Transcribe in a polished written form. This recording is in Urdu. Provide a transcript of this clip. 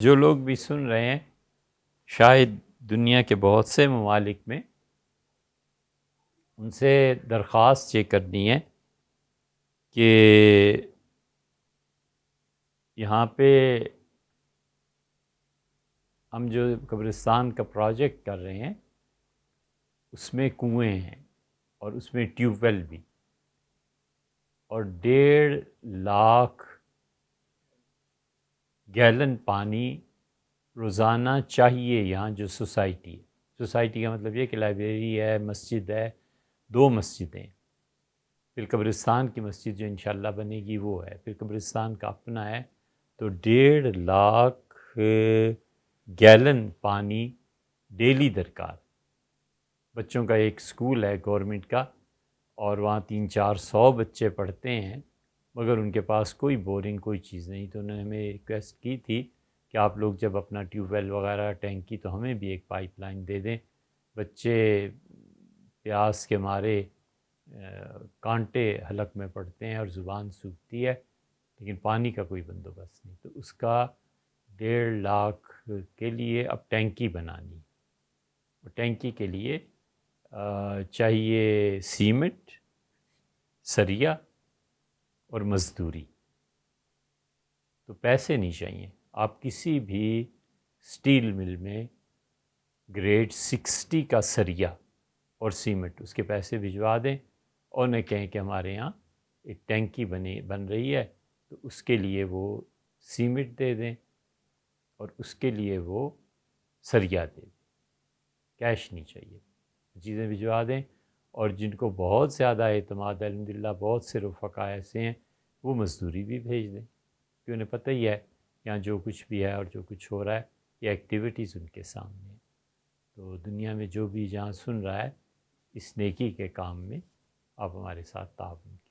جو لوگ بھی سن رہے ہیں شاید دنیا کے بہت سے ممالک میں، ان سے درخواست یہ کرنی ہے کہ یہاں پہ ہم جو قبرستان کا پروجیکٹ کر رہے ہیں اس میں کنویں ہیں اور اس میں ٹیوب ویل بھی، اور 1.5 لاکھ گیلن پانی روزانہ چاہیے یہاں جو سوسائٹی ہے۔ سوسائٹی کا مطلب یہ کہ لائبریری ہے، مسجد ہے، 2 مسجدیں، پھر قبرستان کی مسجد جو انشاءاللہ بنے گی وہ ہے، پھر قبرستان کا اپنا ہے، تو 1.5 لاکھ گیلن پانی ڈیلی درکار۔ بچوں کا ایک سکول ہے گورنمنٹ کا، اور وہاں 300-400 بچے پڑھتے ہیں، مگر ان کے پاس کوئی بورنگ کوئی چیز نہیں، تو انہوں نے ہمیں ریکویسٹ کی تھی کہ آپ لوگ جب اپنا ٹیوب ویل وغیرہ ٹینکی تو ہمیں بھی ایک پائپ لائن دے دیں۔ بچے پیاس کے مارے کانٹے حلق میں پڑتے ہیں اور زبان سوکھتی ہے، لیکن پانی کا کوئی بندوبست نہیں، تو اس کا 1.5 لاکھ کے لیے اب ٹینکی بنانی ہے۔ اور ٹینکی کے لیے چاہیے سیمنٹ، سریا اور مزدوری، تو پیسے نہیں چاہیے۔ آپ کسی بھی سٹیل مل میں گریڈ 60 کا سریا اور سیمنٹ اس کے پیسے بھجوا دیں، اور انہیں کہیں کہ ہمارے یہاں ایک ٹینکی بن رہی ہے، تو اس کے لیے وہ سیمنٹ دے دیں اور اس کے لیے وہ سریا دے دیں، کیش نہیں چاہیے، چیزیں بھجوا دیں۔ اور جن کو بہت زیادہ اعتماد ہے، الحمدللہ بہت سے رفقا ایسے ہیں، وہ مزدوری بھی بھیج دیں، کہ انہیں پتہ ہی ہے یہاں جو کچھ بھی ہے اور جو کچھ ہو رہا ہے یہ ایکٹیویٹیز ان کے سامنے ہیں۔ تو دنیا میں جو بھی جہاں سن رہا ہے اس نیکی کے کام میں آپ ہمارے ساتھ تعاون کیجیے۔